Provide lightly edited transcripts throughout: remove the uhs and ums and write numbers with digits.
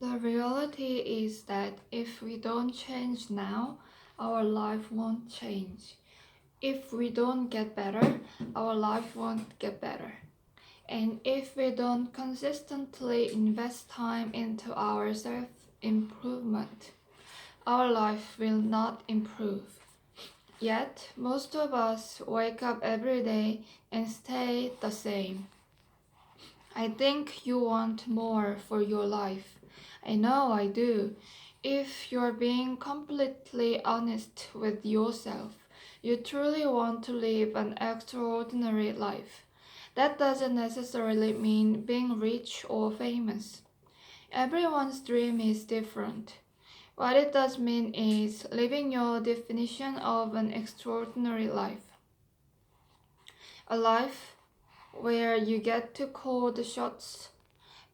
The reality is that if we don't change now, our life won't change. If we don't get better, our life won't get better. And if we don't consistently invest time into our self improvement, our life will not improve. Yet, most of us wake up every day and stay the same. I think you want more for your life. I know I do. If you're being completely honest with yourself, you truly want to live an extraordinary life. That doesn't necessarily mean being rich or famous. Everyone's dream is different. What it does mean is living your definition of an extraordinary life. A life where you get to call the shots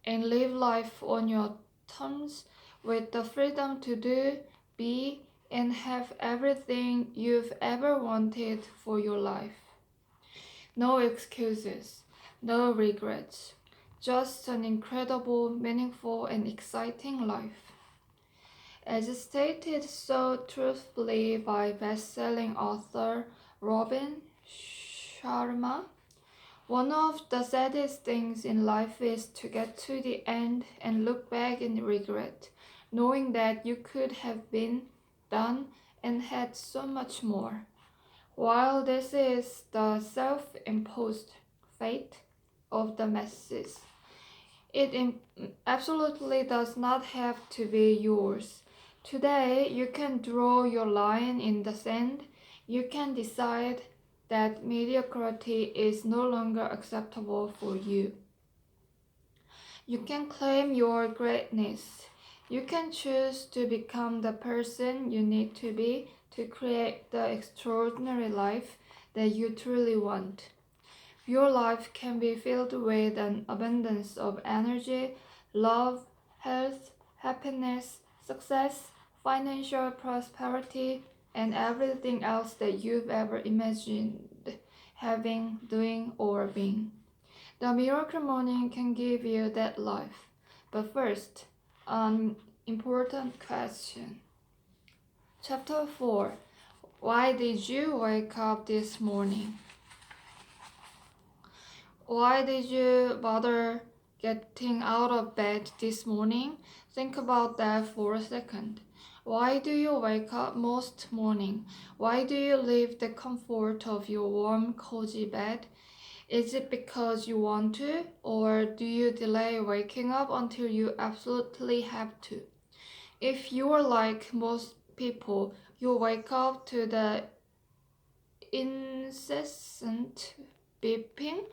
and live life on your terms with the freedom to do, be, and have everything you've ever wanted for your life. No excuses, no regrets, just an incredible, meaningful, and exciting life. As stated so truthfully by best-selling author Robin Sharma, one of the saddest things in life is to get to the end and look back in regret, knowing that you could have been, done, and had so much more. While this is the self-imposed fate of the masses, it absolutely does not have to be yours. Today, you can draw your line in the sand. You can decide that mediocrity is no longer acceptable for you. You can claim your greatness. You can choose to become the person you need to be to create the extraordinary life that you truly want. Your life can be filled with an abundance of energy, love, health, happiness, success, financial prosperity, and everything else that you've ever imagined having, doing, or being. The Miracle Morning can give you that life. But first, an important question. Chapter 4. Why did you wake up this morning? Why did you bother getting out of bed this morning? Think about that for a second. Why do you wake up most morning? Why do you leave the comfort of your warm, cozy bed? Is it because you want to, or do you delay waking up until you absolutely have to? If you are like most people, you wake up to the incessant beeping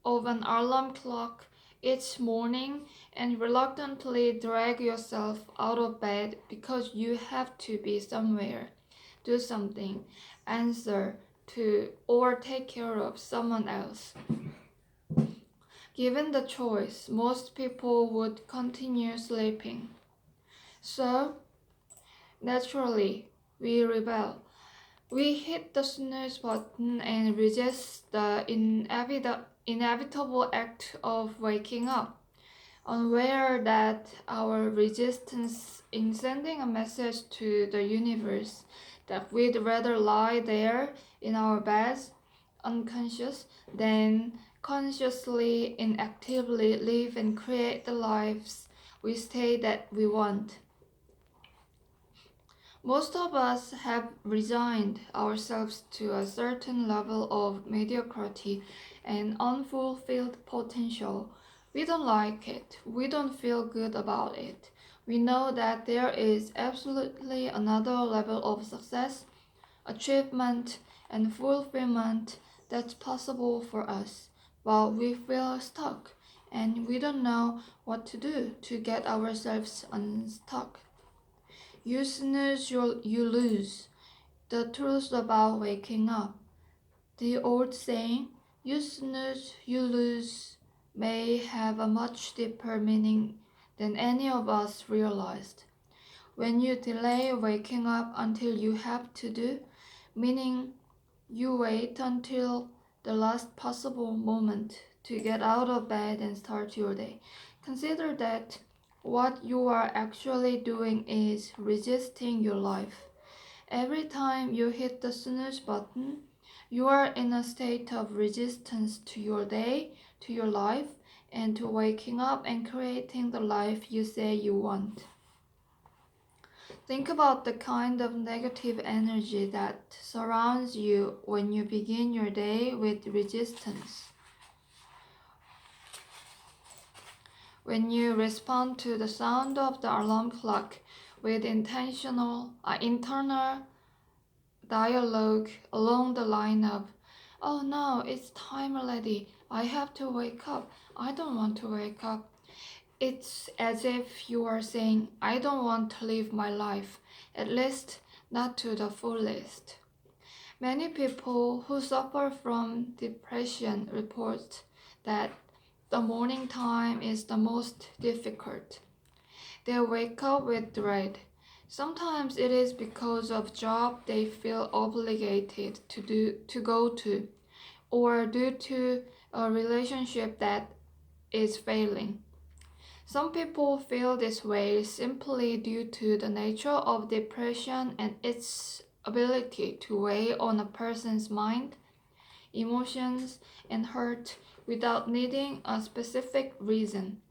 of an alarm clock each morning and reluctantly drag yourself out of bed because you have to be somewhere, do something, answer to, or take care of someone else. Given the choice, most people would continue sleeping. So, naturally, we rebel. We hit the snooze button and resist the inevitable act of waking up, unaware that our resistance in sending a message to the universe that we'd rather lie there in our beds, unconscious, than consciously and actively live and create the lives we say that we want. Most of us have resigned ourselves to a certain level of mediocrity and unfulfilled potential. We don't like it. We don't feel good about it. We know that there is absolutely another level of success, achievement, and fulfillment that's possible for us, but we feel stuck and we don't know what to do to get ourselves unstuck. You snooze, you lose. The truth about waking up. The old saying, you snooze, you lose, may have a much deeper meaning than any of us realized. When you delay waking up until you have to do, meaning you wait until the last possible moment to get out of bed and start your day, consider that what you are actually doing is resisting your life. Every time you hit the snooze button, you are in a state of resistance to your day, to your life, and to waking up and creating the life you say you want. Think about the kind of negative energy that surrounds you when you begin your day with resistance. When you respond to the sound of the alarm clock with internal dialogue along the line of, "Oh no, it's time already. I have to wake up. I don't want to wake up." It's as if you are saying, "I don't want to live my life, at least not to the fullest." Many people who suffer from depression report that the morning time is the most difficult. They wake up with dread. Sometimes it is because of job they feel obligated to go to, or due to a relationship that is failing. Some people feel this way simply due to the nature of depression and its ability to weigh on a person's mind, emotions, and heart without needing a specific reason.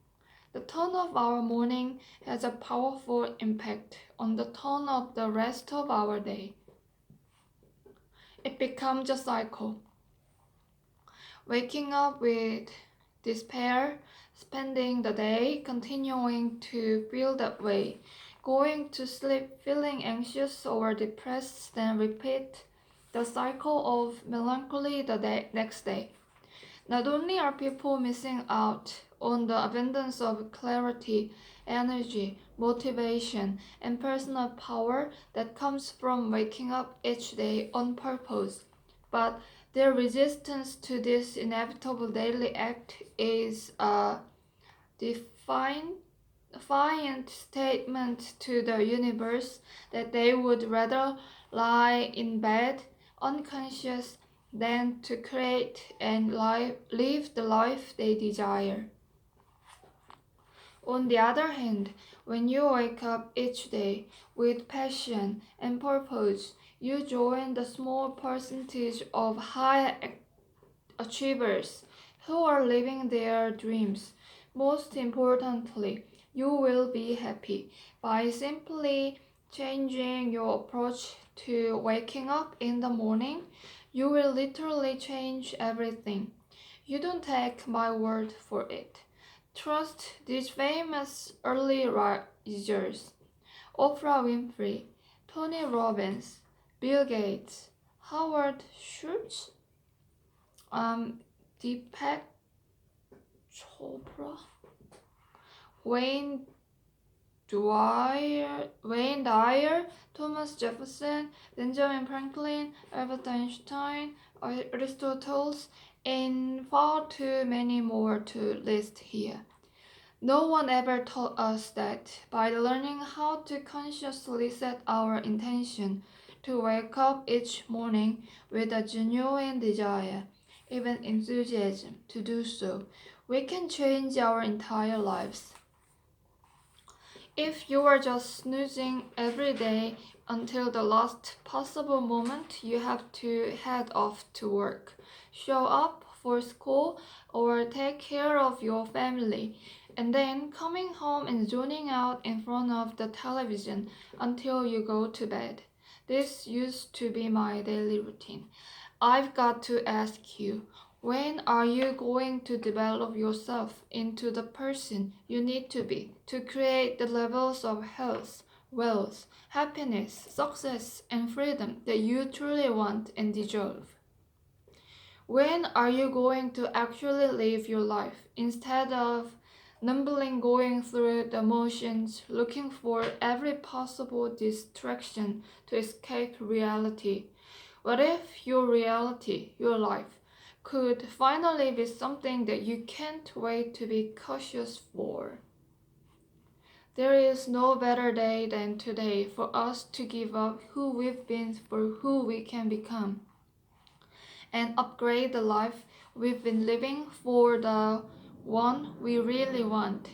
The tone of our morning has a powerful impact on the tone of the rest of our day. It becomes a cycle. Waking up with despair, spending the day continuing to feel that way, going to sleep feeling anxious or depressed, then repeat the cycle of melancholy the next day. Not only are people missing out on the abundance of clarity, energy, motivation, and personal power that comes from waking up each day on purpose, but their resistance to this inevitable daily act is a defiant statement to the universe that they would rather lie in bed unconscious than to create and live the life they desire. On the other hand, when you wake up each day with passion and purpose, you join the small percentage of high achievers who are living their dreams. Most importantly, you will be happy by simply changing your approach to waking up in the morning. You will literally change everything. You don't take my word for it. Trust these famous early risers: Oprah Winfrey, Tony Robbins, Bill Gates, Howard Schultz, Deepak Chopra, Wayne Dyer, Thomas Jefferson, Benjamin Franklin, Albert Einstein, Aristotle, and far too many more to list here. No one ever taught us that by learning how to consciously set our intention to wake up each morning with a genuine desire, even enthusiasm to do so, we can change our entire lives. If you are just snoozing every day until the last possible moment you have to head off to work, show up for school, or take care of your family, and then coming home and zoning out in front of the television until you go to bed. This used to be my daily routine. I've got to ask you, when are you going to develop yourself into the person you need to be to create the levels of health, wealth, happiness, success, and freedom that you truly want and deserve? When are you going to actually live your life instead of numbling going through the motions, looking for every possible distraction to escape reality? What if your reality, your life, could finally be something that you can't wait to be cautious for? There is no better day than today for us to give up who we've been for who we can become, and upgrade the life we've been living for the one we really want.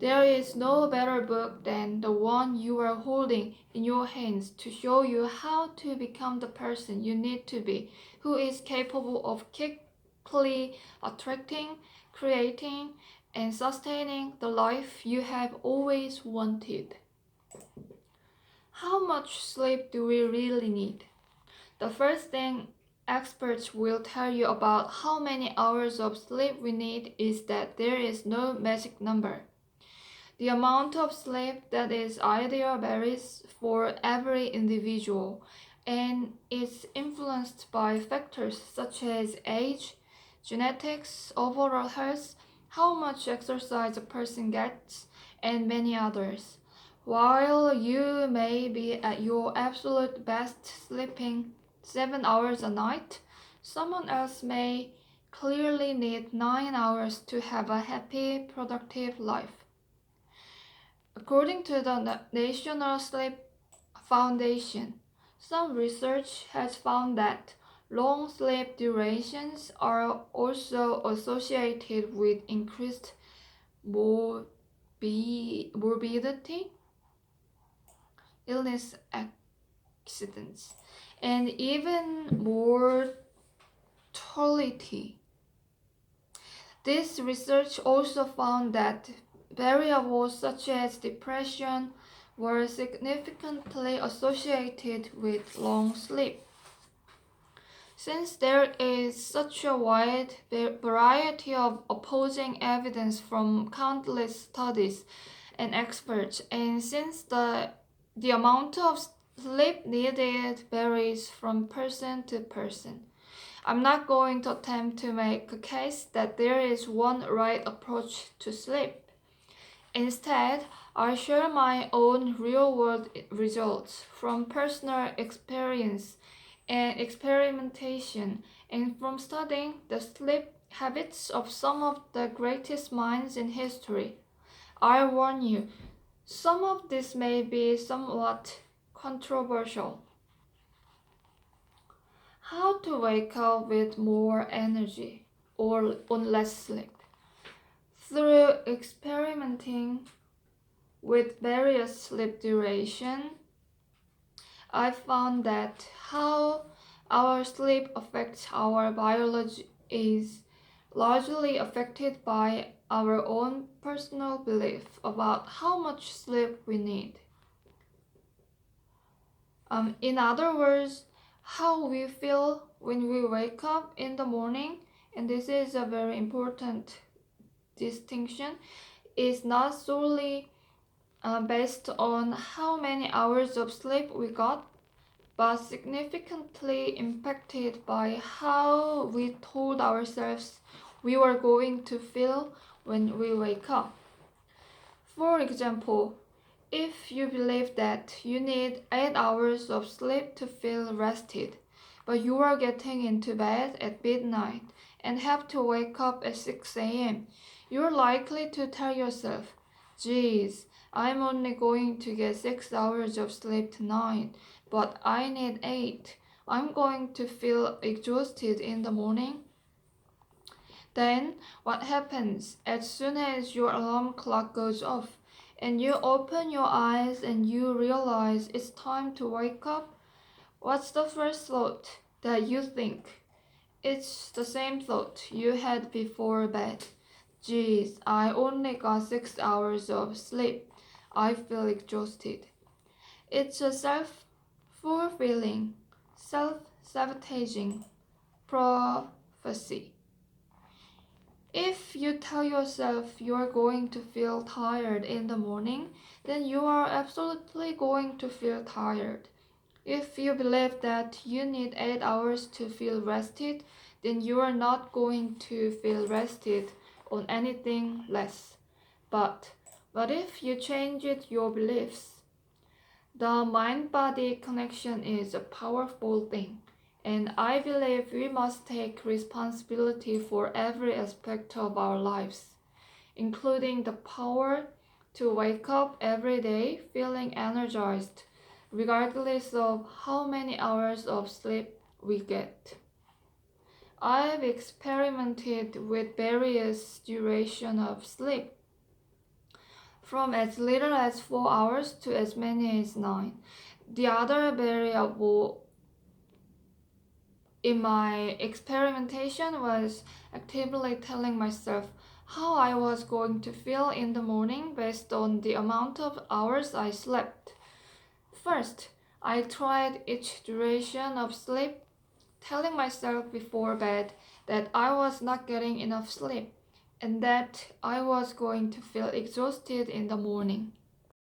There is no better book than the one you are holding in your hands to show you how to become the person you need to be, who is capable of quickly attracting, creating, and sustaining the life you have always wanted. How much sleep do we really need? The first thing experts will tell you about how many hours of sleep we need is that there is no magic number. The amount of sleep that is ideal varies for every individual and is influenced by factors such as age, genetics, overall health, how much exercise a person gets, and many others. While you may be at your absolute best sleeping 7 hours a night, someone else may clearly need 9 hours to have a happy, productive life. According to the National Sleep Foundation, some research has found that long sleep durations are also associated with increased morbidity, illness accidents, and even mortality. This research also found that variables such as depression were significantly associated with long sleep. Since there is such a wide variety of opposing evidence from countless studies and experts, and since the amount of sleep needed varies from person to person, I'm not going to attempt to make a case that there is one right approach to sleep. Instead, I share my own real-world results from personal experience and experimentation and from studying the sleep habits of some of the greatest minds in history. I warn you, some of this may be somewhat controversial. How to wake up with more energy or on less sleep? Through experimenting with various sleep duration, I found that how our sleep affects our biology is largely affected by our own personal belief about how much sleep we need. In other words, how we feel when we wake up in the morning, and this is a very important distinction, is not solely based on how many hours of sleep we got, but significantly impacted by how we told ourselves we were going to feel when we wake up. For example, if you believe that you need 8 hours of sleep to feel rested, but you are getting into bed at midnight and have to wake up at 6 a.m., you're likely to tell yourself, geez, I'm only going to get 6 hours of sleep tonight, but I need 8. I'm going to feel exhausted in the morning. Then, what happens as soon as your alarm clock goes off and you open your eyes and you realize it's time to wake up? What's the first thought that you think? It's the same thought you had before bed. Geez, I only got 6 hours of sleep. I feel exhausted. It's a self-fulfilling, self-sabotaging prophecy. If you tell yourself you are going to feel tired in the morning, then you are absolutely going to feel tired. If you believe that you need 8 hours to feel rested, then you are not going to feel rested on anything less. But what if you change your beliefs? The mind-body connection is a powerful thing, and I believe we must take responsibility for every aspect of our lives, including the power to wake up every day feeling energized, regardless of how many hours of sleep we get. I've experimented with various duration of sleep. from as little as 4 hours to as many as 9. The other variable in my experimentation was actively telling myself how I was going to feel in the morning based on the amount of hours I slept. First, I tried each duration of sleep, telling myself before bed that I was not getting enough sleep and that I was going to feel exhausted in the morning.